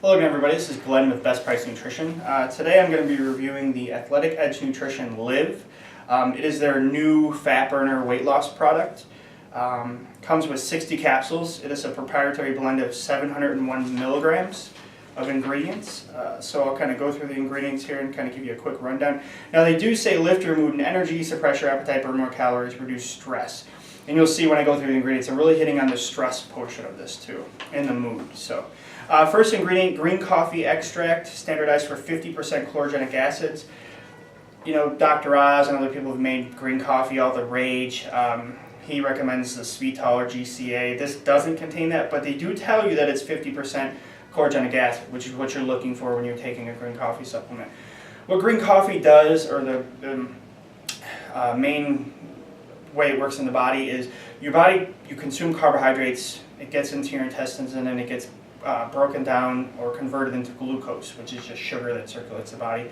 Hello again, everybody. This is Glenn with Best Price Nutrition. Today I'm going to be reviewing the Athletic Edge Nutrition LIV. It is their new fat burner weight loss product. Comes with 60 capsules. It is a proprietary blend of 701 milligrams of ingredients. So I'll kind of go through the ingredients here and kind of give you a quick rundown. Now they do say lift your mood and energy, suppress your appetite, burn more calories, reduce stress. And you'll see when I go through the ingredients, I'm really hitting on the stress portion of this too, and the mood. So, first ingredient, green coffee extract, standardized for 50% chlorogenic acids. You know, Dr. Oz and other people have made green coffee all the rage. He recommends the Sweetol or GCA. This doesn't contain that, but they do tell you that it's 50% chlorogenic acid, which is what you're looking for when you're taking a green coffee supplement. What green coffee does, or the main way it works in the body, is your body, you consume carbohydrates, it gets into your intestines, and then it gets broken down or converted into glucose, which is just sugar that circulates the body.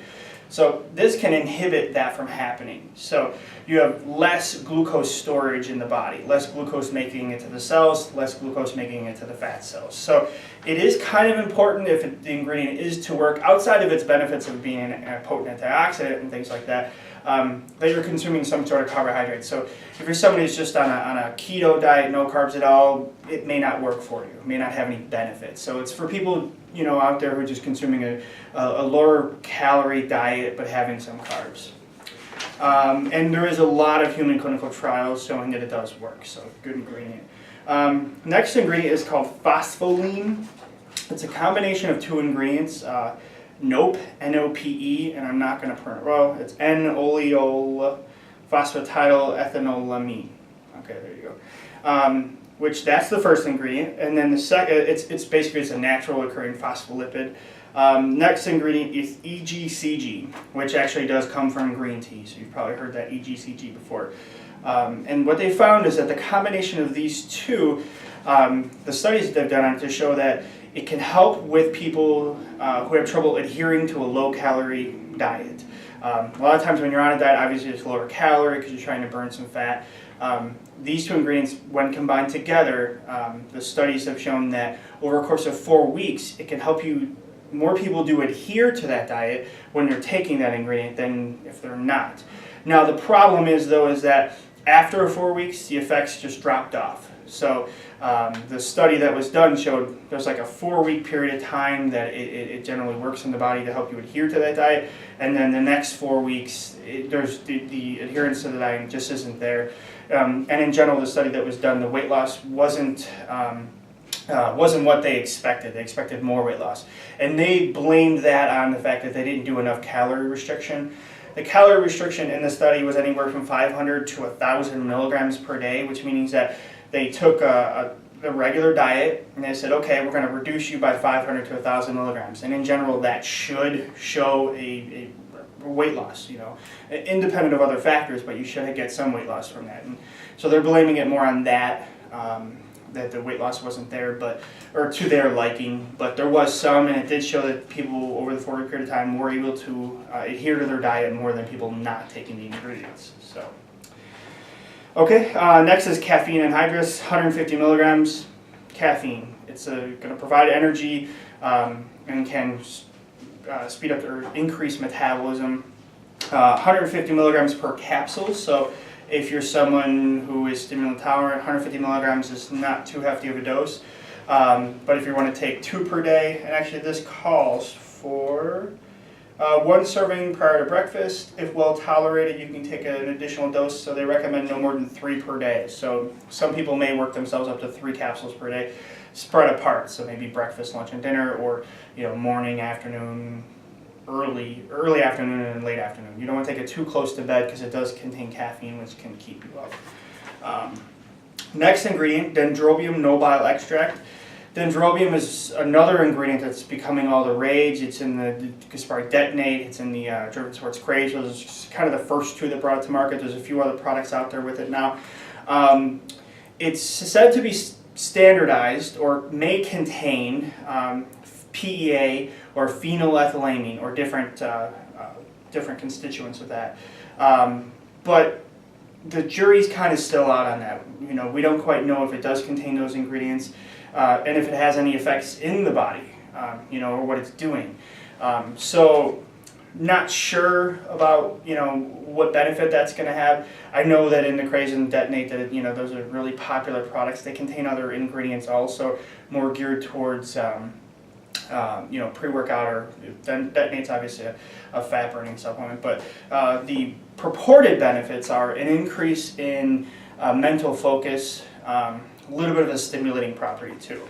So this can inhibit that from happening. So you have less glucose storage in the body, less glucose making it to the cells, less glucose making it to the fat cells. So it is kind of important, if the ingredient is to work outside of its benefits of being a potent antioxidant and things like that, that you're consuming some sort of carbohydrate. So if you're somebody who's just on a keto diet, no carbs at all, it may not work for you. It may not have any benefits. So it's for people, you know, out there who are just consuming a lower calorie diet but having some carbs. And there is a lot of human clinical trials showing that it does work. So good ingredient. Next ingredient is called phospholine. It's a combination of two ingredients. NOPE, N-O-P-E, and I'm not going to pronounce it well. It's N-oleol phosphatidyl-ethanolamine. Okay, there you go. Which that's the first ingredient, and then the second, it's basically a natural occurring phospholipid. Next ingredient is EGCG, which actually does come from green tea. So you've probably heard that EGCG before. And what they found is that the combination of these two, the studies that they've done on it to show that it can help with people who have trouble adhering to a low-calorie diet. A lot of times when you're on a diet, obviously it's lower calorie because you're trying to burn some fat. These two ingredients, when combined together, the studies have shown that over a course of 4 weeks, it can help more people do adhere to that diet when you're taking that ingredient than if they're not. Now the problem is, though, is that after 4 weeks, the effects just dropped off. So the study that was done showed there's like a 4-week period of time that it generally works in the body to help you adhere to that diet, and then the next 4 weeks, there's the adherence to the diet just isn't there. And in general, the study that was done, the weight loss wasn't what they expected. They expected more weight loss, and they blamed that on the fact that they didn't do enough calorie restriction. The calorie restriction in the study was anywhere from 500 to 1,000 milligrams per day, which means that they took a regular diet and they said, okay, we're going to reduce you by 500 to 1,000 milligrams. And in general, that should show a weight loss, you know, independent of other factors, but you should get some weight loss from that. And so they're blaming it more on that, that the weight loss wasn't there, or to their liking, but there was some, and it did show that people over the 4-week period of time were able to adhere to their diet more than people not taking the ingredients. So. Okay, next is caffeine anhydrous, 150 milligrams caffeine. It's going to provide energy and can speed up or increase metabolism. 150 milligrams per capsule. So if you're someone who is stimulant tolerant, 150 milligrams is not too hefty of a dose. But if you want to take 2 per day, and actually this calls for 1 serving prior to breakfast. If well tolerated, you can take an additional dose, so they recommend no more than 3 per day. So some people may work themselves up to 3 capsules per day, spread apart. So maybe breakfast, lunch, and dinner, or morning, afternoon, early afternoon, and late afternoon. You don't want to take it too close to bed because it does contain caffeine, which can keep you up. Next ingredient, Drobium nobile extract. Drobium is another ingredient that's becoming all the rage. It's in the Gaspari Detonate, it's in the German Sports Craze. Those are just kind of the first 2 that brought it to market. There's a few other products out there with it now. It's said to be standardized or may contain PEA or phenylethylamine or different constituents of that. But the jury's kind of still out on that. We don't quite know if it does contain those ingredients. And if it has any effects in the body. or what it's doing. So not sure about, what benefit that's going to have. I know that in the Craze and Detonate that, those are really popular products. They contain other ingredients also more geared towards, pre-workout, or Detonate's obviously a fat burning supplement, but the purported benefits are an increase in mental focus, a little bit of a stimulating property too.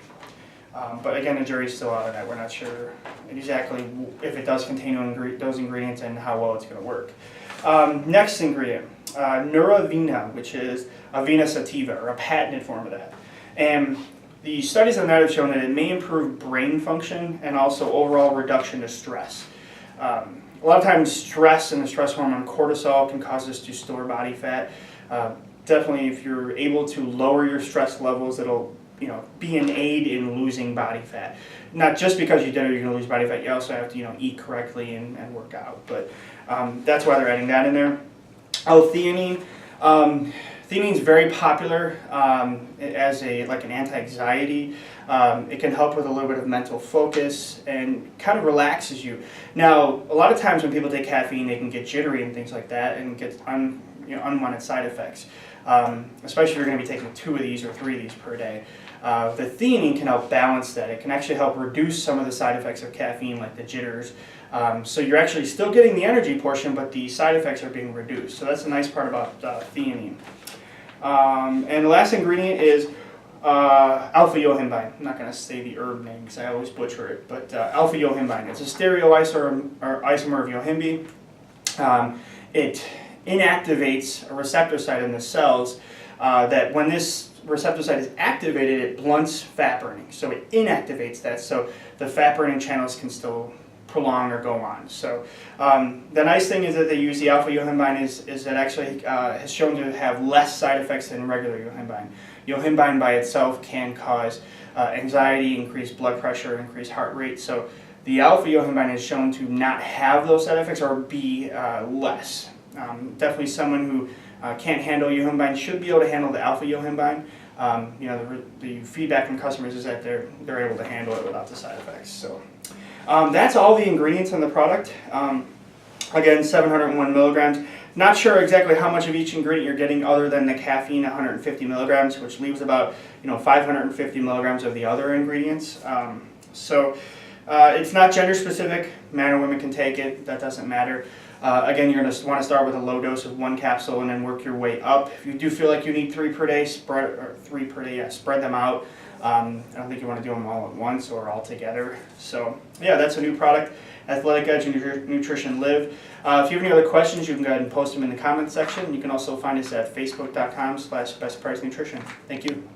But again, the jury's still out on that. We're not sure exactly if it does contain those ingredients and how well it's going to work. Next ingredient, Neuravena, which is Avena sativa, or a patented form of that. And the studies on that have shown that it may improve brain function and also overall reduction to stress. A lot of times stress and the stress hormone cortisol can cause us to store body fat. Definitely if you're able to lower your stress levels, it'll be an aid in losing body fat. Not just because you did it, you're going to lose body fat. You also have to, eat correctly and work out. But that's why they're adding that in there. Theanine. Theanine is very popular as an anti-anxiety. It can help with a little bit of mental focus and kind of relaxes you. Now, a lot of times when people take caffeine, they can get jittery and things like that, and get unwanted side effects. Especially if you're going to be taking 2 of these or 3 of these per day. The theanine can help balance that. It can actually help reduce some of the side effects of caffeine, like the jitters. So you're actually still getting the energy portion, but the side effects are being reduced. So that's the nice part about theanine. And the last ingredient is alpha-yohimbine. I'm not going to say the herb name because I always butcher it, but alpha-yohimbine. It's a stereoisomer of yohimbine. It inactivates a receptor site in the cells that when this receptor site is activated, it blunts fat burning. So it inactivates that, so the fat burning channels can still prolong or go on. So the nice thing is that they use the alpha-yohimbine is that actually has shown to have less side effects than regular yohimbine. Yohimbine by itself can cause anxiety, increased blood pressure, increased heart rate. So the alpha-yohimbine is shown to not have those side effects or be less. Definitely someone who can't handle yohimbine should be able to handle the alpha-yohimbine. The feedback from customers is that they're able to handle it without the side effects. So that's all the ingredients in the product. Again, 701 milligrams. Not sure exactly how much of each ingredient you're getting other than the caffeine, 150 milligrams, which leaves about 550 milligrams of the other ingredients. It's not gender specific. Men or women can take it. That doesn't matter. Again, you're going to want to start with a low dose of 1 capsule and then work your way up. If you do feel like you need 3 per day, spread them out. I don't think you want to do them all at once or all together. So yeah, that's a new product, Athletic Edge Nutrition LIV. If you have any other questions, you can go ahead and post them in the comments section. You can also find us at facebook.com/bestpricenutrition. Thank you.